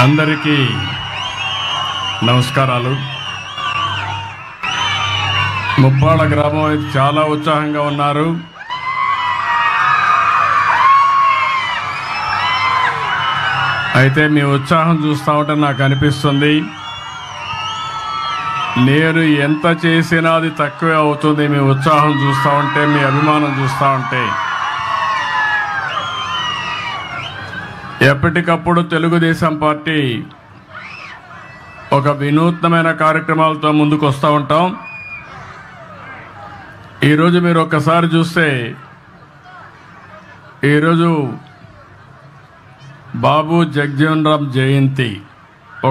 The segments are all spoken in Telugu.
అందరికీ నమస్కారాలు. ముప్పాళ్ళ గ్రామం అయితే చాలా ఉత్సాహంగా ఉన్నారు. అయితే మీ ఉత్సాహం చూస్తూ ఉంటే నాకు అనిపిస్తుంది, నేను ఎంత చేసినా అది తక్కువే అవుతుంది. మీ ఉత్సాహం చూస్తూ ఉంటే, మీ అభిమానం చూస్తూ ఉంటే. ఎప్పటికప్పుడు తెలుగుదేశం పార్టీ ఒక వినూత్నమైన కార్యక్రమాలతో ముందుకు వస్తూ ఉంటాం. ఈరోజు మీరు ఒక్కసారి చూస్తే, ఈరోజు బాబు జగజ్జీవన్ రామ్ జయంతి,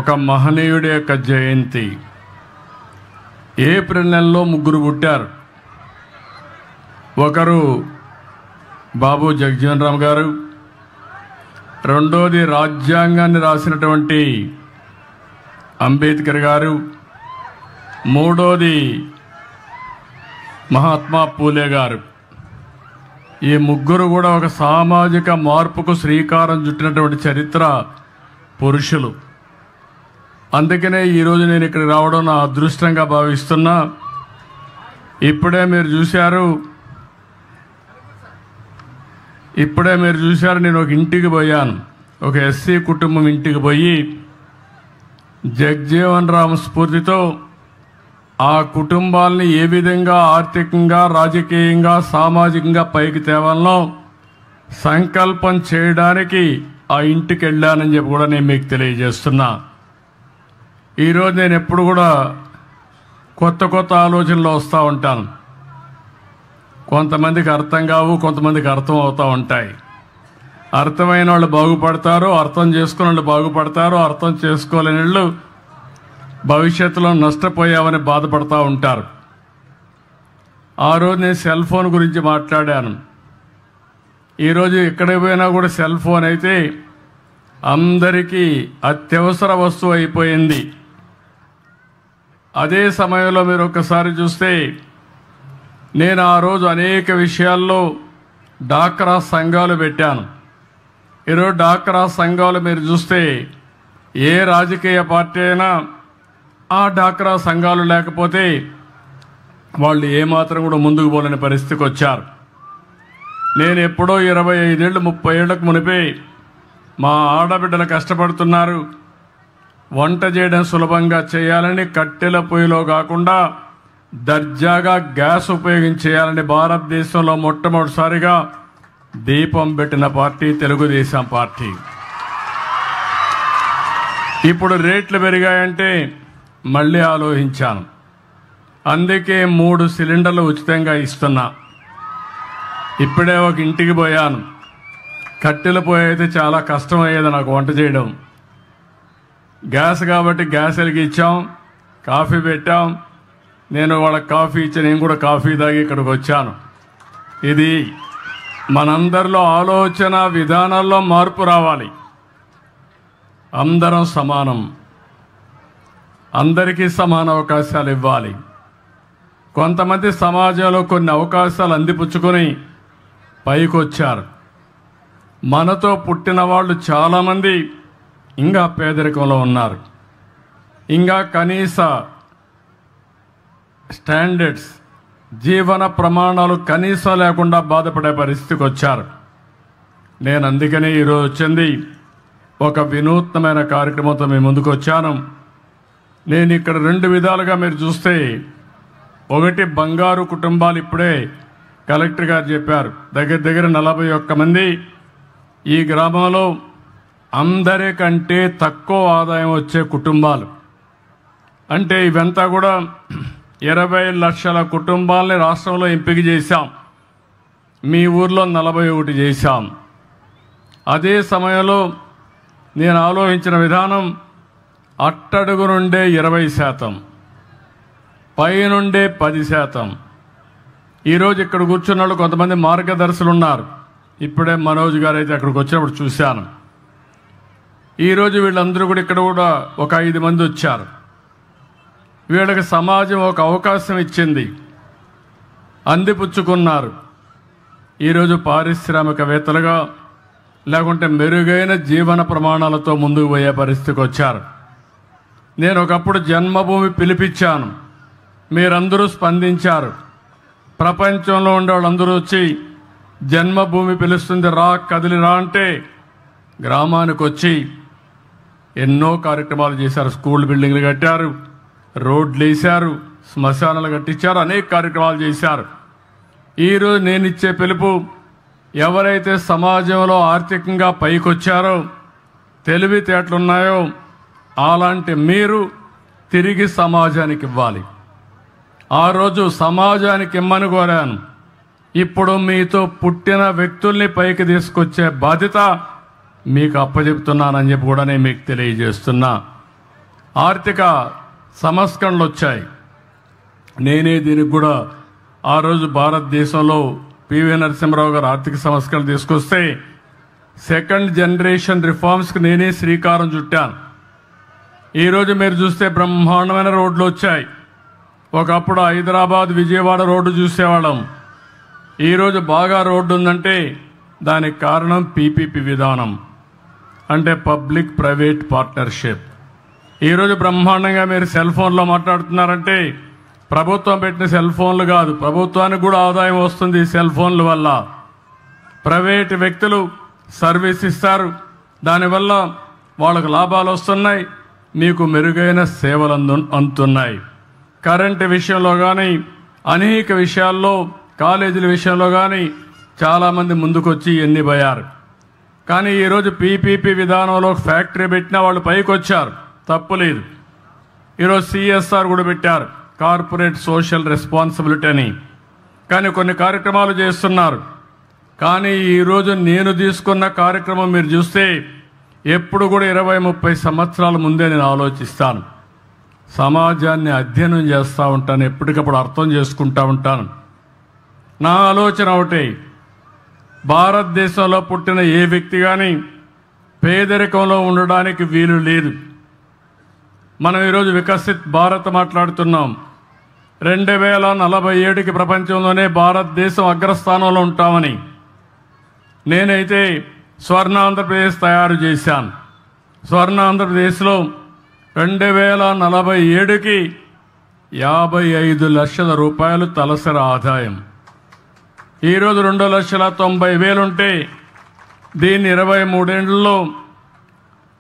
ఒక మహనీయుడి యొక్క జయంతి. ఏప్రిల్ నెలలో ముగ్గురు పుట్టారు. ఒకరు బాబు జగజ్జీవన్ రామ్ గారు, రెండోది రాజ్యాంగాన్ని రాసినటువంటి అంబేద్కర్ గారు, మూడోది మహాత్మా పూలే గారు. ఈ ముగ్గురు కూడా ఒక సామాజిక మార్పుకు శ్రీకారం చుట్టినటువంటి చరిత్ర పురుషులు. అందుకనే ఈరోజు నేను ఇక్కడికి రావడం నా అదృష్టంగా భావిస్తున్నా. ఇప్పుడే మీరు చూశారు, నేను ఒక ఇంటికి పోయాను. ఒక ఎస్సీ కుటుంబం ఇంటికి పోయి జగజ్జీవన్ రామ్ స్ఫూర్తితో ఆ కుటుంబాలని ఏ విధంగా ఆర్థికంగా, రాజకీయంగా, సామాజికంగా పైకి తేవాలనో సంకల్పం చేయడానికి ఆ ఇంటికి వెళ్ళానని చెప్పి కూడా నేను మీకు తెలియజేస్తున్నా. ఈరోజు నేను ఎప్పుడు కూడా కొత్త కొత్త ఆలోచనలు వస్తూ ఉంటాను. కొంతమందికి అర్థం కావు, కొంతమందికి అర్థం అవుతూ ఉంటాయి. అర్థమైన వాళ్ళు బాగుపడతారు, అర్థం చేసుకున్న వాళ్ళు బాగుపడతారు, అర్థం చేసుకోలేని వాళ్ళు భవిష్యత్తులో నష్టపోయామని బాధపడుతూ ఉంటారు. ఆ రోజు నేను సెల్ ఫోన్ గురించి మాట్లాడాను. ఈరోజు ఎక్కడికి పోయినా కూడా సెల్ ఫోన్ అయితే అందరికీ అత్యవసర వస్తువు అయిపోయింది. అదే సమయంలో మీరు ఒక్కసారి చూస్తే, నేను ఆ రోజు అనేక విషయాల్లో డాక్రా సంఘాలు పెట్టాను. ఈరోజు డాక్రా సంఘాలు మీరు చూస్తే, ఏ రాజకీయ పార్టీ అయినా ఆ డాక్రా సంఘాలు లేకపోతే వాళ్ళు ఏమాత్రం కూడా ముందుకు పోలేని పరిస్థితికి వచ్చారు. నేను ఎప్పుడో 25 ఏళ్ళు 30 ఏళ్లకు మునిపే మా ఆడబిడ్డలు కష్టపడుతున్నారు, వంట చేయడం సులభంగా చేయాలని కట్టెల పొయ్యిలో కాకుండా దర్జాగా గ్యాస్ ఉపయోగించేయాలని భారతదేశంలో మొట్టమొదటిసారిగా దీపం పెట్టిన పార్టీ తెలుగుదేశం పార్టీ. ఇప్పుడు రేట్లు పెరిగాయంటే మళ్ళీ ఆలోచించాను. అందుకే 3 సిలిండర్లు ఉచితంగా ఇస్తున్నా. ఇప్పుడే ఒక ఇంటికి పోయాను. కట్టెల పొయ్యి అయితే చాలా కష్టమయ్యేది నాకు వంట చేయడం. గ్యాస్ కాబట్టి గ్యాస్ వెలిగించాం, కాఫీ పెట్టాం. నేను వాళ్ళకి కాఫీ ఇచ్చి నేను కూడా కాఫీ తాగి ఇక్కడికి వచ్చాను. ఇది మనందరిలో ఆలోచన విధానాల్లో మార్పు రావాలి. అందరం సమానం, అందరికీ సమాన అవకాశాలు ఇవ్వాలి. కొంతమంది సమాజంలో కొన్ని అవకాశాలు అందిపుచ్చుకొని పైకి వచ్చారు. మనతో పుట్టిన వాళ్ళు చాలామంది ఇంకా పేదరికంలో ఉన్నారు. ఇంకా కనీస స్టాండర్డ్స్, జీవన ప్రమాణాలు కనీసం లేకుండా బాధపడే పరిస్థితికి వచ్చారు. నేను అందుకనే ఈరోజు వచ్చింది ఒక వినూత్నమైన కార్యక్రమంతో మీ ముందుకు వచ్చాను. నేను ఇక్కడ 2 విధాలుగా మీరు చూస్తే, ఒకటి బంగారు కుటుంబాలు. ఇప్పుడే కలెక్టర్ గారు చెప్పారు, దగ్గర 41 మంది ఈ గ్రామంలో అందరికంటే తక్కువ ఆదాయం వచ్చే కుటుంబాలు. అంటే ఇవంతా కూడా 20 లక్షల కుటుంబాలని రాష్ట్రంలో ఎంపిక చేశాం. మీ ఊర్లో 41 చేశాం. అదే సమయంలో నేను ఆలోచించిన విధానం, అట్టడుగు నుండే 20%, పైనుండే 10%. ఈరోజు ఇక్కడ కూర్చున్న వాళ్ళు కొంతమంది మార్గదర్శులు ఉన్నారు. ఇప్పుడే మనోజ్ గారు అయితే అక్కడికి వచ్చినప్పుడు చూశాను. ఈరోజు వీళ్ళందరూ కూడా ఇక్కడ కూడా ఒక 5 మంది వచ్చారు. వీళ్ళకి సమాజం ఒక అవకాశం ఇచ్చింది, అందిపుచ్చుకున్నారు. ఈరోజు పారిశ్రామికవేత్తలుగా లేకుంటే మెరుగైన జీవన ప్రమాణాలతో ముందుకు పోయే పరిస్థితికి వచ్చారు. నేను ఒకప్పుడు జన్మభూమి పిలిపించాను, మీరందరూ స్పందించారు. ప్రపంచంలో ఉండే వాళ్ళందరూ వచ్చి జన్మభూమి పిలుస్తుంది రా, కదిలి రా అంటే గ్రామానికి వచ్చి ఎన్నో కార్యక్రమాలు చేశారు. స్కూల్ బిల్డింగ్లు కట్టారు, రోడ్లు వేశారు, శ్మశానాలు కట్టించారు, అనేక కార్యక్రమాలు చేశారు. ఈరోజు నేను ఇచ్చే పిలుపు, ఎవరైతే సమాజంలో ఆర్థికంగా పైకొచ్చారో, తెలివితేటలున్నాయో అలాంటి మీరు తిరిగి సమాజానికి ఇవ్వాలి. ఆ రోజు సమాజానికి ఇమ్మని కోరాను. ఇప్పుడు మీతో పుట్టిన వ్యక్తుల్ని పైకి తీసుకొచ్చే బాధ్యత మీకు అప్పచెప్తున్నానని చెప్పి కూడా నేను మీకు తెలియజేస్తున్నా. ఆర్థిక సంస్కరణలు వచ్చాయి. నేనే దీనికి కూడా ఆ రోజు భారతదేశంలో పివి నరసింహారావు గారు ఆర్థిక సంస్కరణలు తీసుకొస్తే సెకండ్ జనరేషన్ రిఫార్మ్స్కి నేనే శ్రీకారం చుట్టాను. ఈరోజు మీరు చూస్తే బ్రహ్మాండమైన రోడ్లు వచ్చాయి. ఒకప్పుడు హైదరాబాద్ విజయవాడ రోడ్డు చూసేవాళ్ళం. ఈరోజు బాగా రోడ్డు ఉందంటే దానికి కారణం పీపీపీ విధానం, అంటే పబ్లిక్ ప్రైవేట్ పార్ట్నర్షిప్. ఈరోజు బ్రహ్మాండంగా మీరు సెల్ ఫోన్లో మాట్లాడుతున్నారంటే ప్రభుత్వం పెట్టిన సెల్ ఫోన్లు కాదు, ప్రభుత్వానికి కూడా ఆదాయం వస్తుంది ఈ సెల్ ఫోన్ల వల్ల. ప్రైవేట్ వ్యక్తులు సర్వీస్ ఇస్తారు, దానివల్ల వాళ్ళకు లాభాలు వస్తున్నాయి, మీకు మెరుగైన సేవలు అందుతున్నాయి. కరెంటు విషయంలో కానీ అనేక విషయాల్లో, కాలేజీల విషయంలో కానీ చాలామంది ముందుకొచ్చి ఎన్ని పోయారు. కానీ ఈరోజు పీపీపీ విధానంలో ఫ్యాక్టరీ పెట్టినా వాళ్ళు పైకి వచ్చారు, తప్పులేదు. ఈరోజు సిఎస్ఆర్ కూడా పెట్టారు, కార్పొరేట్ సోషల్ రెస్పాన్సిబిలిటీ అని. కానీ కొన్ని కార్యక్రమాలు చేస్తున్నారు. కానీ ఈరోజు నేను తీసుకున్న కార్యక్రమం మీరు చూస్తే ఎప్పుడు కూడా 20-30 సంవత్సరాల ముందే నేను ఆలోచిస్తాను. సమాజాన్ని అధ్యయనం చేస్తూ ఉంటాను, ఎప్పటికప్పుడు అర్థం చేసుకుంటూ ఉంటాను. నా ఆలోచన ఒకటే, భారతదేశంలో పుట్టిన ఏ వ్యక్తి కానీ పేదరికంలో ఉండడానికి వీలు లేదు. మనం ఈరోజు వికసిత్ భారత్ మాట్లాడుతున్నాం. 2047కి ప్రపంచంలోనే భారతదేశం అగ్రస్థానంలో ఉంటామని నేనైతే స్వర్ణ ఆంధ్రప్రదేశ్ తయారు చేశాను. స్వర్ణ ఆంధ్రప్రదేశ్లో 2047కి 55 లక్షల రూపాయలు తలసరి ఆదాయం. ఈరోజు 2,90,000 ఉంటే దీన్ని 23 ఏళ్లలో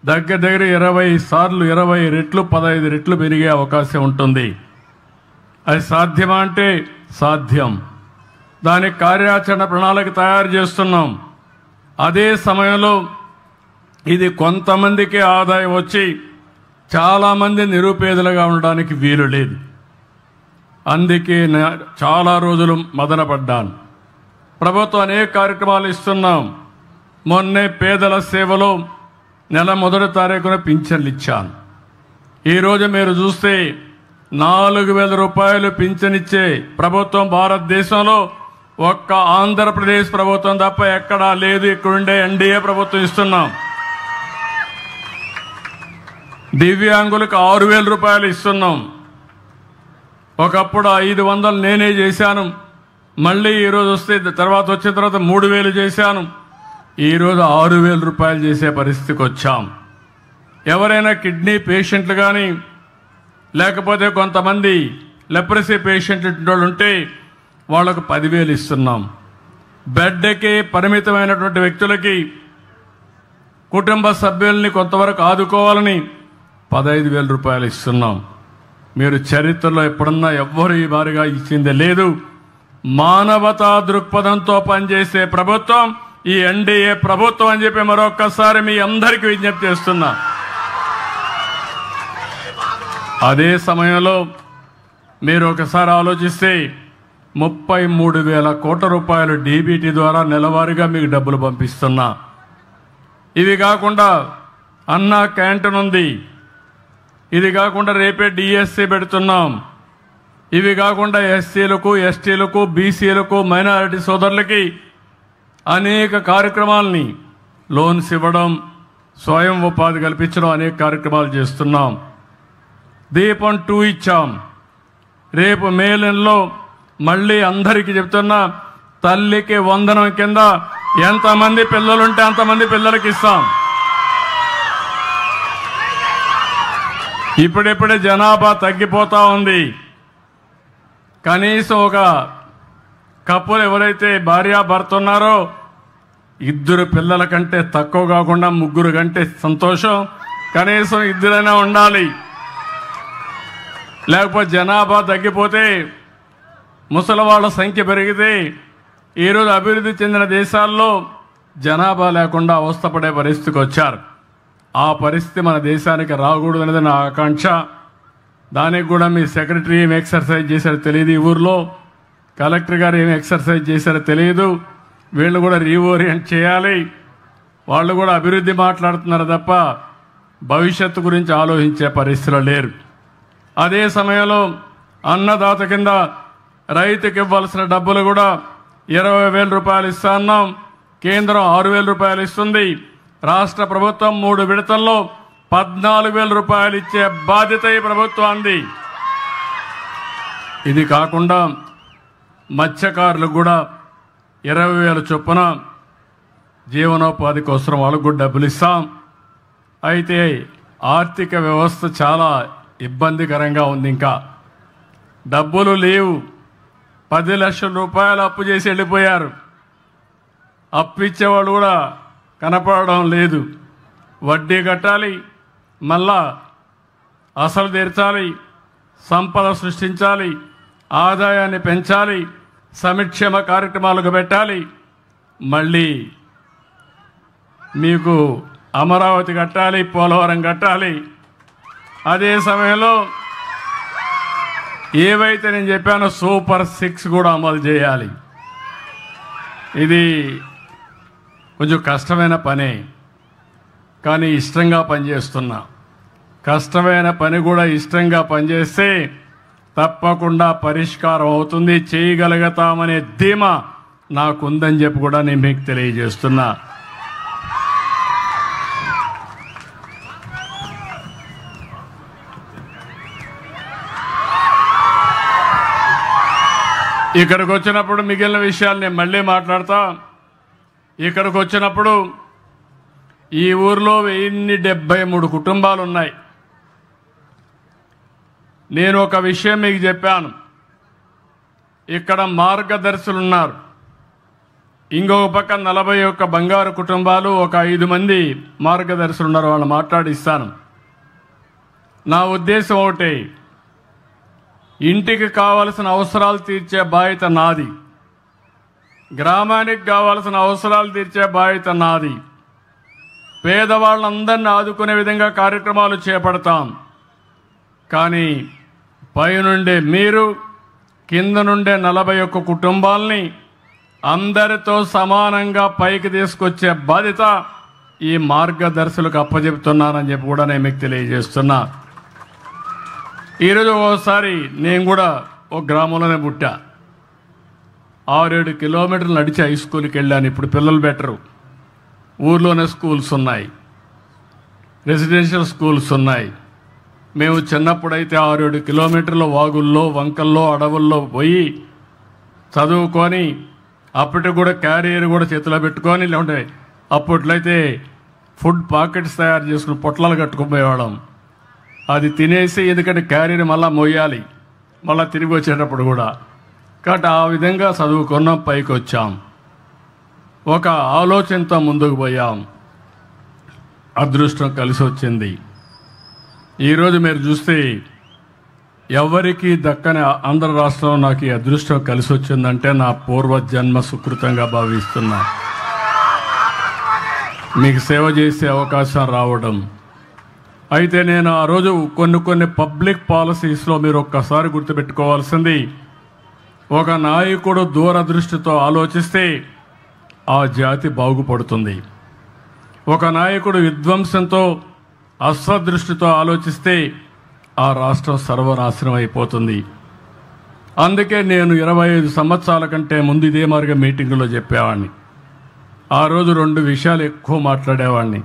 దగ్గర 20 సార్లు 20 రెట్లు 15 రెట్లు పెరిగే అవకాశం ఉంటుంది. అది సాధ్యమా అంటే సాధ్యం. దానికి కార్యాచరణ ప్రణాళిక తయారు చేస్తున్నాం. అదే సమయంలో ఇది కొంతమందికి ఆదాయం వచ్చి చాలామంది నిరుపేదలుగా ఉండడానికి వీలు లేదు. అందుకే చాలా రోజులు మదనపడ్డాను. ప్రభుత్వం అనేక కార్యక్రమాలు ఇస్తున్నాం. మొన్నే పేదల సేవలో నెల 1వ తారీఖున పింఛన్లు ఇచ్చాను. ఈరోజు మీరు చూస్తే 4,000 రూపాయలు పింఛన్ ఇచ్చే ప్రభుత్వం భారతదేశంలో ఒక్క ఆంధ్రప్రదేశ్ ప్రభుత్వం తప్ప ఎక్కడా లేదు. ఇక్కడుండే ఎన్డీఏ ప్రభుత్వం ఇస్తున్నాం. దివ్యాంగులకు 6,000 రూపాయలు ఇస్తున్నాం. ఒకప్పుడు 500 నేనే చేశాను. మళ్ళీ ఈరోజు వస్తే తర్వాత వచ్చిన తర్వాత 3,000 చేశాను. ఈరోజు 6,000 రూపాయలు చేసే పరిస్థితికి వచ్చాం. ఎవరైనా కిడ్నీ పేషెంట్లు కానీ లేకపోతే కొంతమంది లెప్రసీ పేషెంట్లు ఉంటే వాళ్లకు 10,000 ఇస్తున్నాం. బెడ్కి పరిమితమైనటువంటి వ్యక్తులకి కుటుంబ సభ్యుల్ని కొంతవరకు ఆదుకోవాలని 15,000 రూపాయలు ఇస్తున్నాం. మీరు చరిత్రలో ఎప్పుడన్నా ఎవ్వరు ఈ మాదిరిగా ఇచ్చిందే లేదు. మానవతా దృక్పథంతో పనిచేసే ప్రభుత్వం ఈ ఎన్డీఏ ప్రభుత్వం అని చెప్పి మరొక్కసారి మీ అందరికీ విజ్ఞప్తి చేస్తున్నా. అదే సమయంలో మీరు ఒకసారి ఆలోచిస్తే 33,000 కోట్ల రూపాయలు డీబీటీ ద్వారా నెలవారీగా మీకు డబ్బులు పంపిస్తున్నా. ఇవి కాకుండా అన్నా క్యాంటీన్ ఉంది. ఇది కాకుండా రేపే డిఎస్సి పెడుతున్నాం. ఇవి కాకుండా ఎస్సీలకు, ఎస్టీలకు, బీసీలకు, మైనారిటీ సోదరులకి అనేక కార్యక్రమాలని లోన్స్ ఇవ్వడం, స్వయం ఉపాధి కల్పించడం అనేక కార్యక్రమాలు చేస్తున్నాం. దీపం 2 ఇచ్చాం. రేపు మే నెలలో మళ్ళీ అందరికీ చెప్తున్నా, తల్లికి వందనం కింద ఎంతమంది పిల్లలుంటే అంతమంది పిల్లలకి ఇస్తాం. ఇప్పుడిప్పుడే జనాభా తగ్గిపోతా ఉంది. కనీసం ఒక కప్పులు ఎవరైతే భార్యాభర్త ఉన్నారో 2 పిల్లల కంటే తక్కువ కాకుండా 3 కంటే సంతోషం. కనీసం 2 ఉండాలి. లేకపోతే జనాభా తగ్గిపోతే ముసలివాళ్ల సంఖ్య పెరిగితే ఈరోజు అభివృద్ధి చెందిన దేశాల్లో జనాభా లేకుండా అవస్థపడే పరిస్థితికి వచ్చారు. ఆ పరిస్థితి మన దేశానికి రాకూడదు అనేది నా ఆకాంక్ష. దానికి కూడా మీ సెక్రటరీ ఏం ఎక్సర్సైజ్ చేశారో తెలియదు, ఈ ఊర్లో కలెక్టర్ గారు ఏం ఎక్సర్సైజ్ చేశారో తెలియదు. వీళ్ళు కూడా రీఓరియంట్ చేయాలి. వాళ్ళు కూడా అభివృద్ధి మాట్లాడుతున్నారు తప్ప భవిష్యత్తు గురించి ఆలోచించే పరిస్థితిలో లేరు. అదే సమయంలో అన్నదాత కింద రైతుకి ఇవ్వాల్సిన డబ్బులు కూడా 20,000 రూపాయలు ఇస్తా అన్నాం. కేంద్రం 6,000 రూపాయలు ఇస్తుంది. రాష్ట్ర ప్రభుత్వం 3 విడతల్లో 14,000 రూపాయలు ఇచ్చే బాధ్యత ఈ ప్రభుత్వానికి. ఇది కాకుండా మత్స్యకారులకు కూడా 20,000 చొప్పున జీవనోపాధి కోసం వాళ్ళకు కూడా డబ్బులు ఇస్తాం. అయితే ఆర్థిక వ్యవస్థ చాలా ఇబ్బందికరంగా ఉంది. ఇంకా డబ్బులు లేవు. 10 లక్షల రూపాయలు అప్పు చేసి వెళ్ళిపోయారు. అప్పు ఇచ్చేవాళ్ళు కూడా కనపడడం లేదు. వడ్డీ కట్టాలి, మళ్ళా అసలు తీర్చాలి, సంపద సృష్టించాలి, ఆదాయాన్ని పెంచాలి, సంక్షేమ కార్యక్రమాలకు పెట్టాలి, మళ్ళీ మీకు అమరావతి కట్టాలి, పోలవరం కట్టాలి. అదే సమయంలో ఏవైతే నేను చెప్పానో సూపర్ 6 కూడా అమలు చేయాలి. ఇది కొంచెం కష్టమైన పనే, కానీ ఇష్టంగా పనిచేస్తున్నా. కష్టమైన పని కూడా ఇష్టంగా పనిచేస్తే తప్పకుండా పరిష్కారం అవుతుంది, చేయగలుగుతామనే ధీమా నాకుందని చెప్పి కూడా నేను మీకు తెలియజేస్తున్నా. ఇక్కడికి వచ్చినప్పుడు మిగిలిన విషయాలు నేను మళ్ళీ మాట్లాడతా. ఇక్కడికి వచ్చినప్పుడు ఈ ఊర్లో 1073 కుటుంబాలు ఉన్నాయి. నేను ఒక విషయం మీకు చెప్పాను. ఇక్కడ మార్గదర్శులు ఉన్నారు. ఇంకొక పక్క 41 బంగారు కుటుంబాలు, ఒక 5 మంది మార్గదర్శులు ఉన్నారు. వాళ్ళు మాట్లాడిస్తాను. నా ఉద్దేశం ఒకటే, ఇంటికి కావలసిన అవసరాలు తీర్చే బాధ్యత నాది, గ్రామానికి కావలసిన అవసరాలు తీర్చే బాధ్యత నాది. పేదవాళ్ళందరినీ ఆదుకునే విధంగా కార్యక్రమాలు చేపడతాం. కానీ పైనుండే మీరు, కింద నుండే 41 కుటుంబాలని అందరితో సమానంగా పైకి తీసుకొచ్చే బాధ్యత ఈ మార్గదర్శులకు అప్పచెప్తున్నానని చెప్పి కూడా నేను మీకు తెలియజేస్తున్నా. ఈరోజు ఒకసారి నేను కూడా ఒక గ్రామంలోనే పుట్టా. 6-7 కిలోమీటర్లు నడిచి హై స్కూల్కి వెళ్ళాను. ఇప్పుడు పిల్లలు బెటరు. ఊర్లోనే స్కూల్స్ ఉన్నాయి, రెసిడెన్షియల్ స్కూల్స్ ఉన్నాయి. మేము చిన్నప్పుడైతే 6-7 కిలోమీటర్ల వాగుల్లో, వంకల్లో, అడవుల్లో పోయి చదువుకొని అప్పటికి కూడా క్యారియర్ కూడా చేతిలో పెట్టుకొని, లేకుంటే అప్పట్లో అయితే ఫుడ్ పాకెట్స్ తయారు చేసుకుని పొట్లాలు కట్టుకుపోయేవాళ్ళం. అది తినేసి, ఎందుకంటే క్యారియర్ మళ్ళీ మోయాలి మళ్ళీ తిరిగి వచ్చేటప్పుడు కూడా. కాబట్టి ఆ విధంగా చదువుకున్నాం, పైకి వచ్చాం, ఒక ఆలోచనతో ముందుకు పోయాం. అదృష్టం కలిసి వచ్చింది. ఈరోజు మీరు చూస్తే ఎవరికి దక్కని ఆంధ్ర రాష్ట్రంలో నాకు ఈ అదృష్టం కలిసి వచ్చిందంటే నా పూర్వజన్మ సుకృతంగా భావిస్తున్నా. మీకు సేవ చేసే అవకాశం రావడం. అయితే నేను ఆ రోజు కొన్ని పబ్లిక్ పాలసీస్లో మీరు ఒక్కసారి గుర్తుపెట్టుకోవాల్సింది, ఒక నాయకుడు దూరదృష్టితో ఆలోచిస్తే ఆ జాతి బాగుపడుతుంది. ఒక నాయకుడు విధ్వంసంతో, అశ్రదృష్టితో ఆలోచిస్తే ఆ రాష్ట్రం సర్వనాశనం అయిపోతుంది. అందుకే నేను 25 సంవత్సరాల కంటే ముందు ఇదే మార్గం మీటింగులో చెప్పేవాడిని. ఆ రోజు 2 విషయాలు ఎక్కువ మాట్లాడేవాడిని.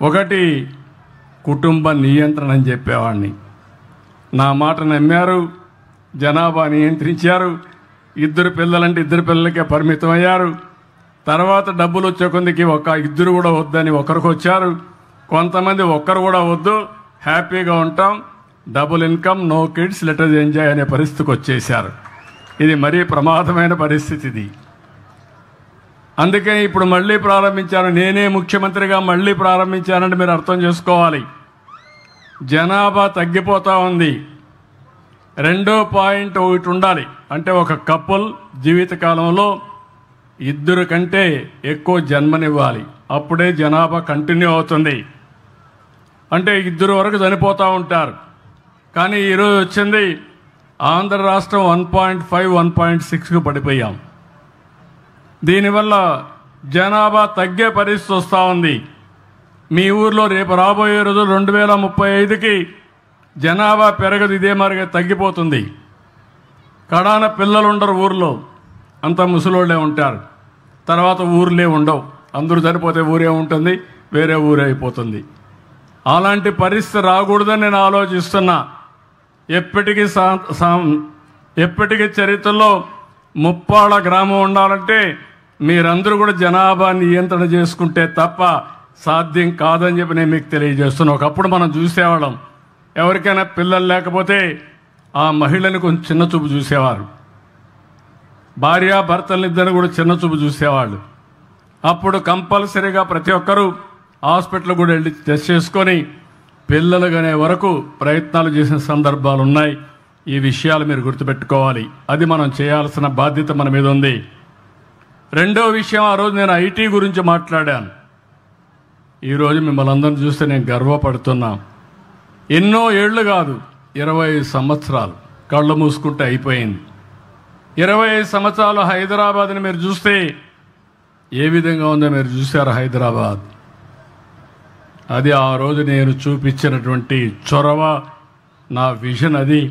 ఒకటి కుటుంబ నియంత్రణ అని చెప్పేవాడిని. నా మాట నమ్మారు, జనాభా నియంత్రించారు. 2 పిల్లలంటే 2 పిల్లలకే పరిమితం అయ్యారు. తర్వాత డబ్బులు వచ్చే కొందికి ఇద్దరు కూడా వద్దని ఒకరికి వచ్చారు. కొంతమంది ఒక్కరు కూడా వద్దు, హ్యాపీగా ఉంటాం, double income, no kids, let us enjoy అనే పరిస్థితికి వచ్చేసారు. ఇది మరీ ప్రమాదమైన పరిస్థితి ఇది. అందుకే ఇప్పుడు మళ్ళీ ప్రారంభించాను, నేనే ముఖ్యమంత్రిగా మళ్ళీ ప్రారంభించానంటే మీరు అర్థం చేసుకోవాలి. జనాభా తగ్గిపోతూ ఉంది. 2.1 ఉండాలి. అంటే ఒక కపుల్ జీవితకాలంలో 2 కంటే ఎక్కువ జన్మనివ్వాలి. అప్పుడే జనాభా కంటిన్యూ అవుతుంది. అంటే 2 వరకు చనిపోతూ ఉంటారు. కానీ ఈరోజు వచ్చింది ఆంధ్ర రాష్ట్రం 1.5, 1.6కు పడిపోయాం. దీనివల్ల జనాభా తగ్గే పరిస్థితి వస్తూ ఉంది. మీ ఊర్లో రేపు రాబోయే రోజు 2035కి జనాభా పెరగదు, ఇదే మరిగా తగ్గిపోతుంది. కడాన పిల్లలు ఉండరు ఊర్లో, అంత ముసలోళ్ళే ఉంటారు. తర్వాత ఊర్లే ఉండవు, అందరూ చనిపోతే ఊరే ఉంటుంది, వేరే ఊరే అయిపోతుంది. అలాంటి పరిస్థితి రాకూడదని నేను ఆలోచిస్తున్నా. ఎప్పటికీ చరిత్రలో ముప్పాళ్ళ గ్రామం ఉండాలంటే మీరందరూ కూడా జనాభా నియంత్రణ చేసుకుంటే తప్ప సాధ్యం కాదని చెప్పి నేను మీకు తెలియజేస్తున్నా. ఒకప్పుడు మనం చూసేవాళ్ళం, ఎవరికైనా పిల్లలు లేకపోతే ఆ మహిళని కొంచెం చిన్న చూపు చూసేవారు, భార్యాభర్తలనిద్దరిని కూడా చిన్న చూపు చూసేవాళ్ళు. అప్పుడు కంపల్సరీగా ప్రతి ఒక్కరూ హాస్పిటల్ కూడా వెళ్ళి టెస్ట్ చేసుకొని పిల్లలు కనే వరకు ప్రయత్నాలు చేసిన సందర్భాలు ఉన్నాయి. ఈ విషయాలు మీరు గుర్తుపెట్టుకోవాలి. అది మనం చేయాల్సిన బాధ్యత మన మీద ఉంది. రెండో విషయం, ఆ రోజు నేను ఐటీ గురించి మాట్లాడాను. ఈరోజు మిమ్మల్ని అందరిని చూస్తే నేను గర్వపడుతున్నా. ఎన్నో ఏళ్ళు కాదు, 25 సంవత్సరాలు కళ్ళు మూసుకుంటే అయిపోయింది. 25 సంవత్సరాలు హైదరాబాద్ని మీరు చూస్తే ఏ విధంగా ఉందో మీరు చూశారు. హైదరాబాద్ అది ఆ రోజు నేను చూపించినటువంటి చొరవ, నా విజన్ అది.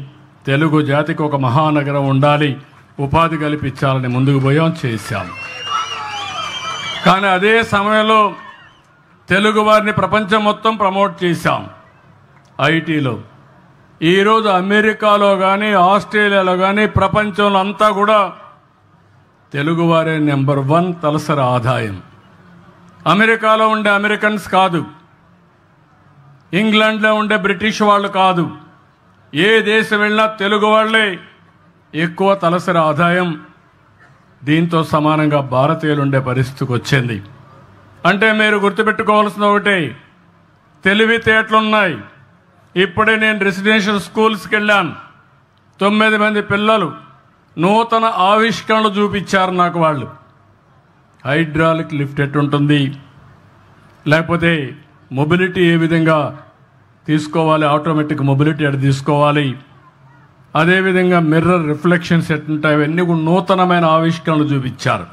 తెలుగు జాతికి ఒక మహానగరం ఉండాలి, ఉపాధి కల్పించాలని ముందుకు పోయాం, చేశాం. కానీ అదే సమయంలో తెలుగు వారిని ప్రపంచం మొత్తం ప్రమోట్ చేశాం ఐటీలో. ఈరోజు అమెరికాలో కానీ ఆస్ట్రేలియాలో కానీ ప్రపంచంలో అంతా కూడా తెలుగువారే నెంబర్ 1 తలసరి ఆదాయం. అమెరికాలో ఉండే అమెరికన్స్ కాదు, ఇంగ్లాండ్లో ఉండే బ్రిటిష్ వాళ్ళు కాదు, ఏ దేశం వెళ్ళినా తెలుగు వాళ్ళే ఎక్కువ తలసరి ఆదాయం. దీంతో సమానంగా భారతీయులు ఉండే పరిస్థితికి వచ్చింది. అంటే మీరు గుర్తుపెట్టుకోవాల్సిన ఒకటే, తెలివితేటలున్నాయి. ఇప్పుడే నేను రెసిడెన్షియల్ స్కూల్స్కి వెళ్ళాను. 9 మంది పిల్లలు నూతన ఆవిష్కరణలు చూపించారు నాకు. వాళ్ళు హైడ్రాలిక్ లిఫ్ట్ ఎట్టుంటుంది, లేకపోతే మొబిలిటీ ఏ విధంగా తీసుకోవాలి, ఆటోమేటిక్ మొబిలిటీ ఎట్లా తీసుకోవాలి, అదేవిధంగా మిర్రర్ రిఫ్లెక్షన్స్ ఎట్టుంటాయి, ఇవన్నీ కూడా నూతనమైన ఆవిష్కరణలు చూపించారు.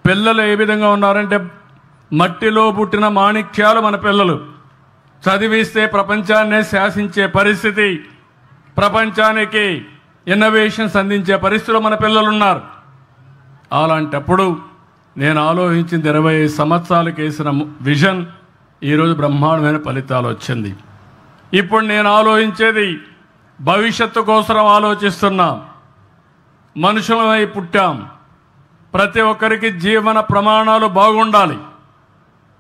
పిల్లలు ఏ విధంగా ఉన్నారంటే మట్టిలో పుట్టిన మాణిక్యాలు మన పిల్లలు. చదివిస్తే ప్రపంచాన్నే శాసించే పరిస్థితి, ప్రపంచానికి ఇన్నోవేషన్స్ అందించే పరిస్థితిలో మన పిల్లలు ఉన్నారు. అలాంటప్పుడు నేను ఆలోచించింది 25 సంవత్సరాలకు వేసిన విజన్ ఈరోజు బ్రహ్మాండమైన ఫలితాలు వచ్చింది. ఇప్పుడు నేను ఆలోచించేది భవిష్యత్తు కోసం ఆలోచిస్తున్నాం. మనుషులమై పుట్టాం, ప్రతి ఒక్కరికి జీవన ప్రమాణాలు బాగుండాలి,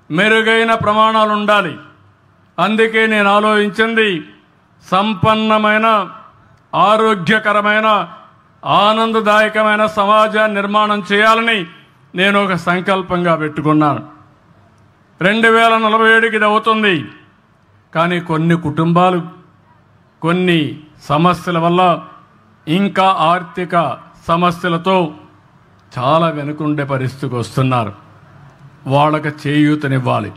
మెరుగైన ప్రమాణాలు ఉండాలి. అందుకే నేను ఆలోచించింది సంపన్నమైన, ఆరోగ్యకరమైన, ఆనందదాయకమైన సమాజాన్ని నిర్మాణం చేయాలని నేను ఒక సంకల్పంగా పెట్టుకున్నాను. 2047కి ఇది అవుతుంది. కానీ కొన్ని కుటుంబాలు కొన్ని సమస్యల వల్ల, ఇంకా ఆర్థిక సమస్యలతో చాలా వెనుకుండే పరిస్థితికి వస్తున్నారు. వాళ్ళకి చేయూతనివ్వాలి,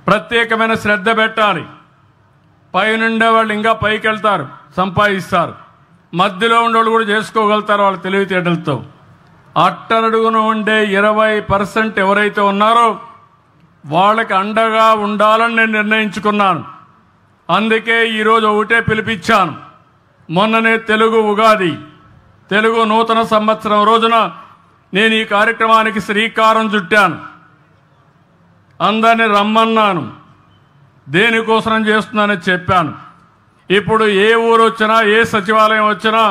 ప్రత్యేకమైన శ్రద్ధ పెట్టాలి. పైనుండే వాళ్ళు ఇంకా పైకి వెళ్తారు, సంపాదిస్తారు. మధ్యలో ఉండేవాళ్ళు కూడా చేసుకోగలుగుతారు వాళ్ళ తెలివితేటలతో. అట్టడుగున ఉండే 20% ఎవరైతే ఉన్నారో వాళ్ళకి అండగా ఉండాలని నేను నిర్ణయించుకున్నాను. అందుకే ఈరోజు ఒకటే పిలిపించాను. మొన్ననే తెలుగు ఉగాది, తెలుగు నూతన సంవత్సరం రోజున నేను ఈ కార్యక్రమానికి శ్రీకారం చుట్టాను. అందరిని రమ్మన్నాను, దేనికోసం చేస్తున్నానని చెప్పాను. ఇప్పుడు ఏ ఊరు వచ్చినా, ఏ సచివాలయం వచ్చినా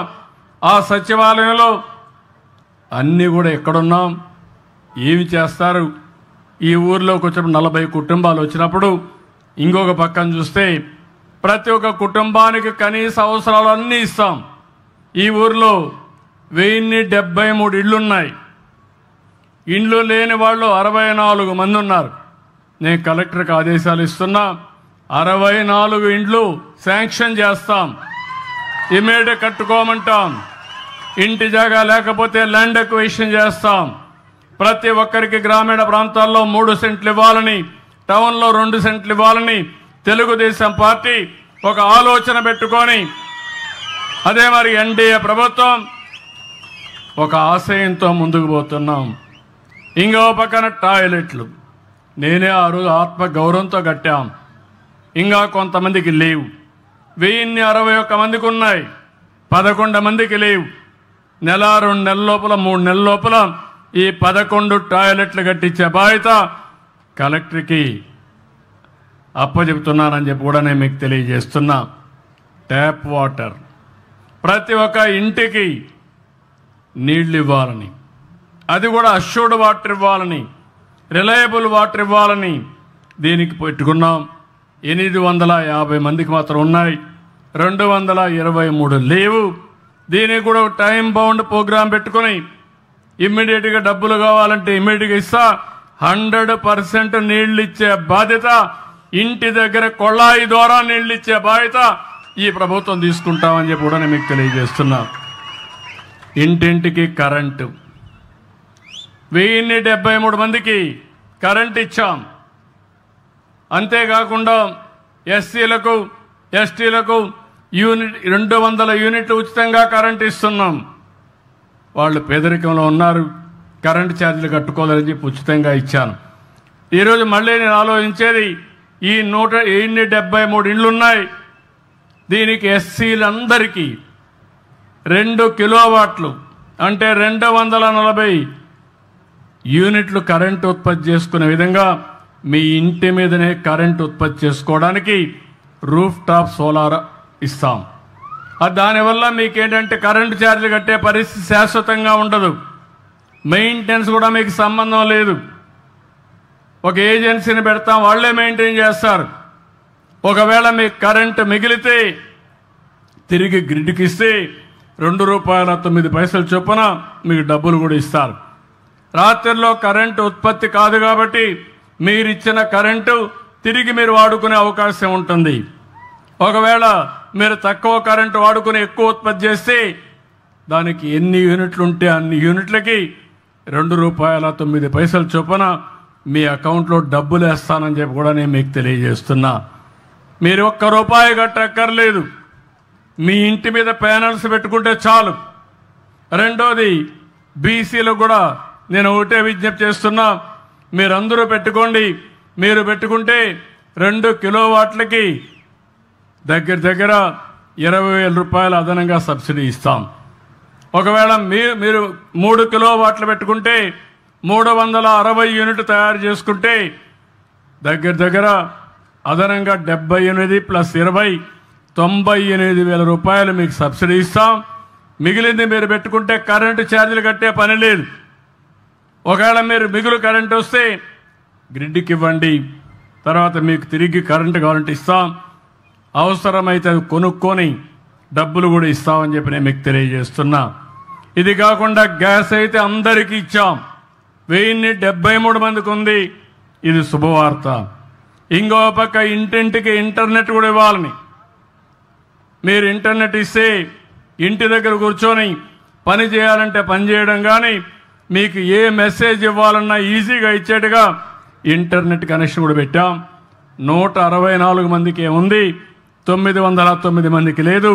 ఆ సచివాలయంలో అన్నీ కూడా ఎక్కడున్నాం, ఏమి చేస్తారు? ఈ ఊర్లోకి వచ్చినప్పుడు 40 కుటుంబాలు వచ్చినప్పుడు ఇంకొక పక్కన చూస్తే ప్రతి ఒక్క కుటుంబానికి కనీస అవసరాలన్నీ ఇస్తాం. ఈ ఊర్లో 1073 ఇళ్లున్నాయి. ఇండ్లు లేని వాళ్ళు 64 మంది ఉన్నారు. నేను కలెక్టర్కి ఆదేశాలు ఇస్తున్నా, 64 ఇండ్లు శాంక్షన్ చేస్తాం. ఇమీడియట్ కట్టుకోమంటాం. ఇంటి జాగా లేకపోతే ల్యాండ్ అక్విజిషన్ చేస్తాం. ప్రతి ఒక్కరికి గ్రామీణ ప్రాంతాల్లో 3 సెంట్లు ఇవ్వాలని, టౌన్లో 2 సెంట్లు ఇవ్వాలని తెలుగుదేశం పార్టీ ఒక ఆలోచన పెట్టుకొని, అదే మరి ఎన్డీఏ ప్రభుత్వం ఒక ఆశయంతో ముందుకు పోతున్నాం. ఇంకో పక్కన టాయిలెట్లు నేనే ఆ రోజు ఆత్మ గౌరవంతో కట్టాం. ఇంకా కొంతమందికి లేవు. 1061 మందికి ఉన్నాయి, 11 మందికి లేవు. నెల 2 నెలల లోపల 3 నెలల లోపల ఈ 11 టాయిలెట్లు కట్టించే బాధ్యత కలెక్టర్కి అప్పచెప్తున్నానని చెప్పి కూడా నేను మీకు తెలియజేస్తున్నా. ట్యాప్ వాటర్ ప్రతి ఒక్క ఇంటికి నీళ్లు ఇవ్వాలని, అది కూడా అష్యూర్డ్ వాటర్ ఇవ్వాలని, రిలయబుల్ వాటర్ ఇవ్వాలని దీనికి పెట్టుకున్నాం. 850 మందికి మాత్రం ఉన్నాయి, 223 లేవు. దీనికి కూడా టైం బౌండ్ ప్రోగ్రాం పెట్టుకుని ఇమ్మీడియట్గా డబ్బులు కావాలంటే ఇమ్మీడియట్గా ఇస్తా. 100% నీళ్లు ఇచ్చే బాధ్యత, ఇంటి దగ్గర కొళాయి ద్వారా నీళ్లు ఇచ్చే బాధ్యత ఈ ప్రభుత్వం తీసుకుంటామని చెప్పి కూడా నేను మీకు తెలియజేస్తున్నా. ఇంటింటికి కరెంటు 1073 మందికి కరెంట్ ఇచ్చాం. అంతేకాకుండా ఎస్సీలకు ఎస్టీలకు 200 యూనిట్లు ఉచితంగా కరెంట్ ఇస్తున్నాం. వాళ్ళు పేదరికంలో ఉన్నారు, కరెంటు ఛార్జీలు కట్టుకోవాలని చెప్పి ఉచితంగా ఇచ్చాను. ఈరోజు మళ్ళీ నేను ఆలోచించేది, ఈ 173 ఇండ్లున్నాయి, దీనికి ఎస్సీలందరికీ 2 కిలోవాట్లు అంటే 240 యూనిట్లు కరెంటు ఉత్పత్తి చేసుకునే విధంగా మీ ఇంటి మీదనే కరెంటు ఉత్పత్తి చేసుకోవడానికి రూఫ్ టాప్ సోలార్ ఇస్తాం. దానివల్ల మీకేంటంటే కరెంటు ఛార్జీలు కట్టే పరిస్థితి శాశ్వతంగా ఉండదు. మెయింటెనెన్స్ కూడా మీకు సంబంధం లేదు. ఒక ఏజెన్సీని పెడతాం, వాళ్లే మెయింటైన్ చేస్తారు. ఒకవేళ మీకు కరెంటు మిగిలితే తిరిగి గ్రిడ్కి ఇస్తే ₹2.09 చొప్పున మీకు డబ్బులు కూడా ఇస్తారు. రాత్రిలో కరెంటు ఉత్పత్తి కాదు కాబట్టి మీరిచ్చిన కరెంటు తిరిగి మీరు వాడుకునే అవకాశం ఉంటుంది. ఒకవేళ మీరు తక్కువ కరెంటు వాడుకుని ఎక్కువ ఉత్పత్తి చేస్తే దానికి ఎన్ని యూనిట్లు ఉంటే అన్ని యూనిట్లకి ₹2.09 చొప్పున మీ అకౌంట్లో డబ్బులు వేస్తానని చెప్పి కూడా నేను మీకు తెలియజేస్తున్నా. మీరు ₹1 కట్టక్కర్లేదు, మీ ఇంటి మీద ప్యానల్స్ పెట్టుకుంటే చాలు. రెండోది, బీసీలు కూడా నేను ఒకటే విజ్ఞప్తి చేస్తున్నా, మీరందరూ పెట్టుకోండి. మీరు పెట్టుకుంటే 2 కిలోవాట్లకి దగ్గర దగ్గర ₹20,000 అదనంగా సబ్సిడీ ఇస్తాం. ఒకవేళ మీరు 3 కిలోవాట్లు పెట్టుకుంటే 360 యూనిట్లు తయారు చేసుకుంటే దగ్గర దగ్గర అదనంగా 78 + 20 ₹98,000 మీకు సబ్సిడీ ఇస్తాం. మిగిలింది మీరు పెట్టుకుంటే కరెంటు ఛార్జీలు కట్టే పని లేదు. ఒకవేళ మీరు మిగులు కరెంటు వస్తే గ్రిడ్కి ఇవ్వండి, తర్వాత మీకు తిరిగి కరెంటు కావాలంటే ఇస్తాం. అవసరమైతే అది కొనుక్కొని డబ్బులు కూడా ఇస్తామని చెప్పి నేను మీకు తెలియజేస్తున్నా. ఇది కాకుండా గ్యాస్ అయితే అందరికీ ఇచ్చాం, 1073 మందికి ఉంది. ఇది శుభవార్త. ఇంకో పక్క ఇంటింటికి ఇంటర్నెట్ కూడా ఇవ్వాలని, మీరు ఇంటర్నెట్ ఇస్తే ఇంటి దగ్గర కూర్చొని పని చేయాలంటే పని చేయడం, కానీ మీకు ఏ మెసేజ్ ఇవ్వాలన్నా ఈజీగా ఇచ్చేట్టుగా ఇంటర్నెట్ కనెక్షన్ కూడా పెట్టాం. 164 మందికి ఉంది, 909 మందికి లేదు.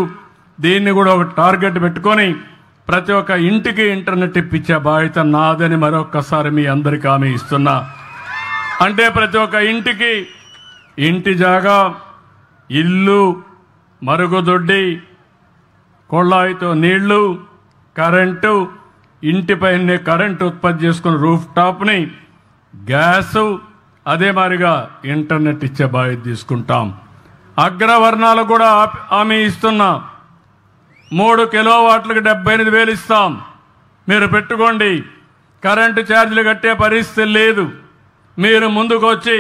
దీన్ని కూడా ఒక టార్గెట్ పెట్టుకొని ప్రతి ఒక్క ఇంటికి ఇంటర్నెట్ ఇప్పించే బాధ్యత నాదని మరొక్కసారి మీ అందరికీ హామీ ఇస్తున్నా. అంటే ప్రతి ఒక్క ఇంటికి ఇంటి జాగా, ఇల్లు, మరుగుదొడ్డి, కొళాయితో నీళ్లు, కరెంటు, ఇంటిపైనే కరెంటు ఉత్పత్తి చేసుకుని రూఫ్ టాప్ని, గ్యాసు, అదే మాదిరిగా ఇంటర్నెట్ ఇచ్చే బాధ్యత తీసుకుంటాం. అగ్రవర్ణాలు కూడా హామీ ఇస్తున్నా. 3 కిలోవాట్లకు 78,000 ఇస్తాం. మీరు పెట్టుకోండి. కరెంటు ఛార్జీలు కట్టే పరిస్థితి లేదు. మీరు ముందుకు వచ్చి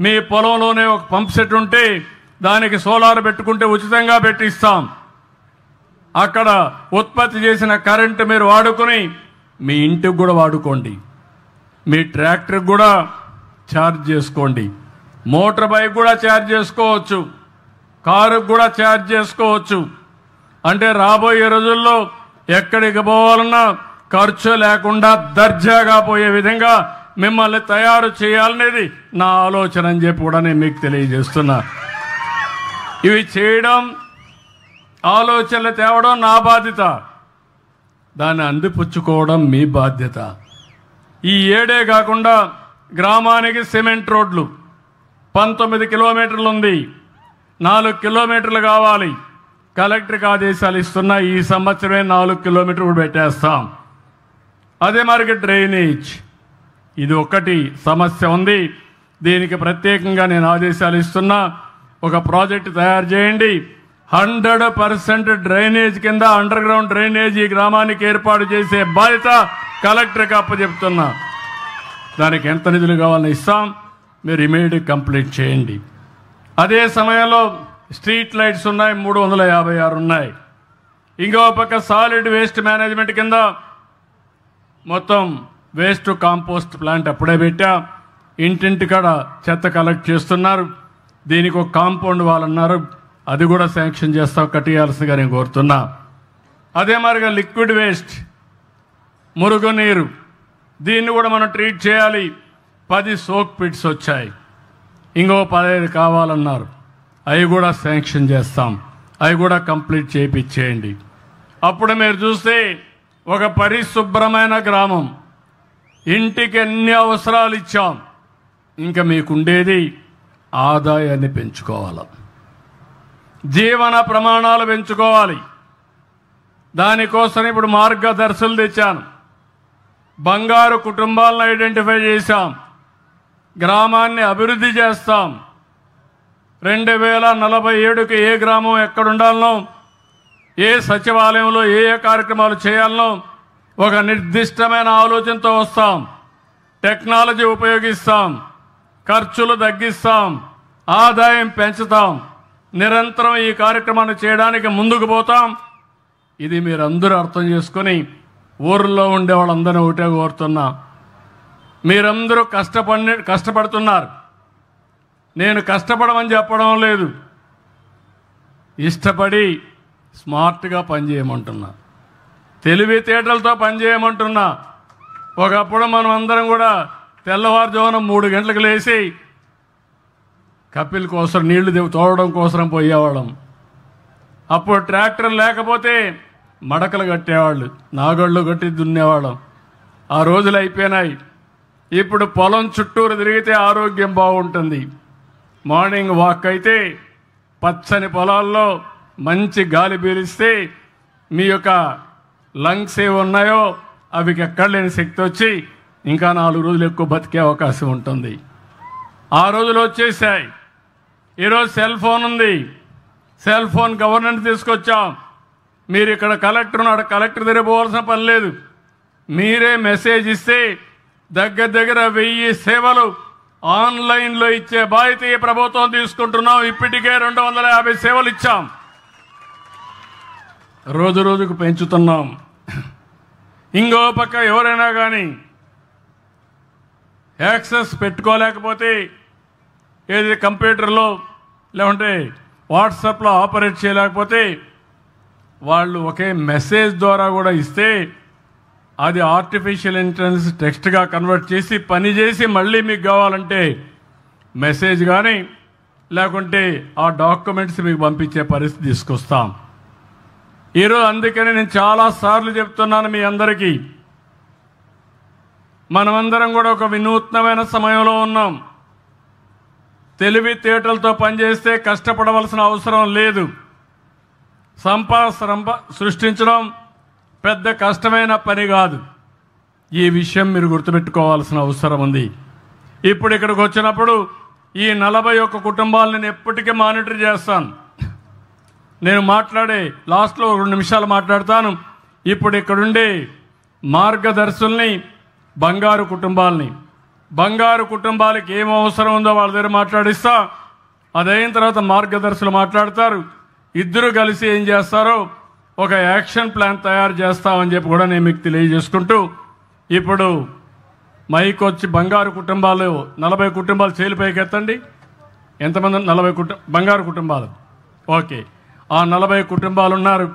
మీ పొలంలోనే ఒక పంప్ సెట్ ఉంటే దానికి సోలార్ పెట్టుకుంటే ఉచితంగా పెట్టిస్తాం. అక్కడ ఉత్పత్తి చేసిన కరెంటు మీరు వాడుకొని మీ ఇంటికి కూడా వాడుకోండి, మీ ట్రాక్టర్కి కూడా ఛార్జ్ చేసుకోండి, మోటార్ బైక్ కూడా ఛార్జ్ చేసుకోవచ్చు, కారుకు కూడా ఛార్జ్ చేసుకోవచ్చు. అంటే రాబోయే రోజుల్లో ఎక్కడికి పోవాలన్నా ఖర్చు లేకుండా దర్జాగా పోయే విధంగా మిమ్మల్ని తయారు చేయాలనేది నా ఆలోచన అని చెప్పి కూడా నేను మీకు తెలియజేస్తున్నా. ఇవి చేయడం, ఆలోచనలు తేవడం నా బాధ్యత, దాన్ని అందిపుచ్చుకోవడం మీ బాధ్యత. ఈ ఏడే కాకుండా గ్రామానికి సిమెంట్ రోడ్లు 19 కిలోమీటర్లు ఉంది, 4 కిలోమీటర్లు కావాలి. కలెక్టర్కి ఆదేశాలు ఇస్తున్నా, ఈ సంవత్సరమే 4 కిలోమీటర్లు పెట్టేస్తాం. అదే మరికి డ్రైనేజ్, ఇది ఒకటి సమస్య ఉంది, దీనికి ప్రత్యేకంగా నేను ఆదేశాలు ఇస్తున్నా. ఒక ప్రాజెక్టు తయారు చేయండి, 100% డ్రైనేజ్ కింద అండర్ గ్రౌండ్ డ్రైనేజ్ ఈ గ్రామానికి ఏర్పాటు చేసే బాధ్యత కలెక్టర్కి అప్పచెప్తున్నా. దానికి ఎంత నిధులు కావాలని ఇస్తాం, మీరు ఇమీడియట్ కంప్లీట్ చేయండి. అదే సమయంలో స్ట్రీట్ లైట్స్ ఉన్నాయి, 356 ఉన్నాయి. ఇంకో పక్క సాలిడ్ వేస్ట్ మేనేజ్మెంట్ కింద మొత్తం వేస్ట్ కాంపోస్ట్ ప్లాంట్ అప్పుడే పెట్టా, ఇంటింటికాడ చెత్త కలెక్ట్ చేస్తున్నారు. దీనికి ఒక కాంపౌండ్ వాళ్ళన్నారు, అది కూడా శాంక్షన్ చేస్తాం, కట్టియాల్సిందిగా నేను కోరుతున్నా. అదే మరిగా లిక్విడ్ వేస్ట్, మురుగునీరు, దీన్ని కూడా మనం ట్రీట్ చేయాలి. 10 సోక్ పిట్స్ వచ్చాయి, ఇంకో 15 కావాలన్నారు, అవి కూడా శాంక్షన్ చేస్తాం, అవి కూడా కంప్లీట్ చేయించేయండి. అప్పుడు మీరు చూస్తే ఒక పరిశుభ్రమైన గ్రామం, ఇంటికి ఎన్ని అవసరాలు ఇచ్చాం, ఇంకా మీకుండేది ఆదాయాన్ని పెంచుకోవాలి, జీవన ప్రమాణాలు పెంచుకోవాలి. దానికోసం ఇప్పుడు మార్గదర్శులు తెచ్చాను, బంగారు కుటుంబాలను ఐడెంటిఫై చేశాం, గ్రామాన్ని అభివృద్ధి చేస్తాం. 2047కి ఏ గ్రామం ఎక్కడుండాలనో, ఏ సచివాలయంలో ఏ కార్యక్రమాలు చేయాలనో ఒక నిర్దిష్టమైన ఆలోచనతో వస్తాం. టెక్నాలజీ ఉపయోగిస్తాం, ఖర్చులు తగ్గిస్తాం, ఆదాయం పెంచుతాం. నిరంతరం ఈ కార్యక్రమాన్ని చేయడానికి ముందుకు పోతాం. ఇది మీరందరూ అర్థం చేసుకొని ఊర్లో ఉండే వాళ్ళందరూ ఒకటే కోరుతున్నా, మీరందరూ కష్టపడుతున్నారు. నేను కష్టపడమని చెప్పడం లేదు, ఇష్టపడి స్మార్ట్గా పనిచేయమంటున్నా, తెలివితేటలతో పనిచేయమంటున్నా. ఒకప్పుడు మనం అందరం కూడా తెల్లవారుజామున 3 గంటలకు లేచి కపిల్ కోసం నీళ్లు తోడడం కోసం పోయేవాళ్ళం. అప్పుడు ట్రాక్టర్ లేకపోతే మడకలు కట్టేవాళ్ళు, నాగళ్ళు కట్టి దున్నేవాళ్ళం. ఆ రోజులు అయిపోయినాయి. ఇప్పుడు పొలం చుట్టూరు తిరిగితే ఆరోగ్యం బాగుంటుంది. మార్నింగ్ వాక్ అయితే పచ్చని పొలాల్లో మంచి గాలి పీలిస్తే మీ యొక్క లంగ్స్ ఏవి ఉన్నాయో అవి ఎక్కడ లేని శక్తి వచ్చి ఇంకా 4 రోజులు ఎక్కువ బతికే అవకాశం ఉంటుంది. ఆ రోజులు వచ్చేసాయి. ఈరోజు సెల్ ఫోన్ ఉంది, సెల్ ఫోన్ గవర్నెన్స్ తీసుకొచ్చాం. మీరు ఇక్కడ కలెక్టర్ ఉన్నాడు, కలెక్టర్ దగ్గర పోవాల్సిన పని లేదు. మీరే మెసేజ్ ఇస్తే దగ్గర 1000 సేవలు ఆన్లైన్లో ఇచ్చే బాధ్యత ఈ ప్రభుత్వం తీసుకుంటున్నాం. ఇప్పటికే 250 సేవలు ఇచ్చాం, రోజు రోజుకు పెంచుతున్నాం. ఇంకో పక్క ఎవరైనా కానీ యాక్సెస్ పెట్టుకోలేకపోతే ఏది కంప్యూటర్లో లేకుంటే వాట్సాప్లో ఆపరేట్ చేయలేకపోతే వాళ్ళు ఒకే మెసేజ్ ద్వారా కూడా ఇస్తే అది ఆర్టిఫిషియల్ ఇంటెలిజెన్స్ టెక్స్ట్గా కన్వర్ట్ చేసి పని చేసి మళ్ళీ మీకు కావాలంటే మెసేజ్ కానీ లేకుంటే ఆ డాక్యుమెంట్స్ మీకు పంపించే పరిస్థితి తీసుకొస్తాం. ఈరోజు అందుకని నేను చాలాసార్లు చెప్తున్నాను మీ అందరికీ, మనమందరం కూడా ఒక వినూత్నమైన సమయంలో ఉన్నాం. తెలివితేటలతో పనిచేస్తే కష్టపడవలసిన అవసరం లేదు. సంపద సృష్టించడం పెద్ద కష్టమైన పని కాదు. ఈ విషయం మీరు గుర్తుపెట్టుకోవాల్సిన అవసరం ఉంది. ఇప్పుడు ఇక్కడికి వచ్చినప్పుడు ఈ 41 కుటుంబాలను నేను ఎప్పటికీ మానిటర్ చేస్తాను. నేను మాట్లాడే లాస్ట్లో 2 నిమిషాలు మాట్లాడతాను. ఇప్పుడు ఇక్కడుండే మార్గదర్శుల్ని బంగారు కుటుంబాలకి ఏం అవసరం ఉందో వాళ్ళ దగ్గర మాట్లాడిస్తా. అదైన తర్వాత మార్గదర్శులు మాట్లాడతారు. ఇద్దరు కలిసి ఏం చేస్తారో ఒక యాక్షన్ ప్లాన్ తయారు చేస్తామని చెప్పి కూడా నేను మీకు తెలియజేసుకుంటూ, ఇప్పుడు మైక్ వచ్చి బంగారు కుటుంబాలు 40 కుటుంబాలు చేలిపైకి ఎత్తండి. ఎంతమంది? 40 బంగారు కుటుంబాలు. ఓకే, ఆ 40 కుటుంబాలు ఉన్నారు.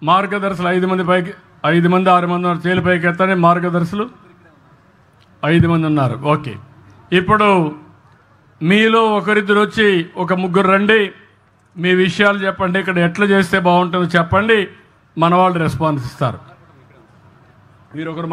మార్గదర్శులు 5 మంది పైకి, 5 మంది 6 మంది ఉన్నారు. చేలిపైకి ఎత్తండి. మార్గదర్శులు 5 మంది ఉన్నారు. ఓకే, ఇప్పుడు మీలో ఒకరిద్దరు వచ్చి ఒక ముగ్గురు రండి, మీ విషయాలు చెప్పండి, ఇక్కడ ఎట్లా చేస్తే బాగుంటుందో చెప్పండి, మన వాళ్ళు రెస్పాన్స్ ఇస్తారు. మీరు ఒకరు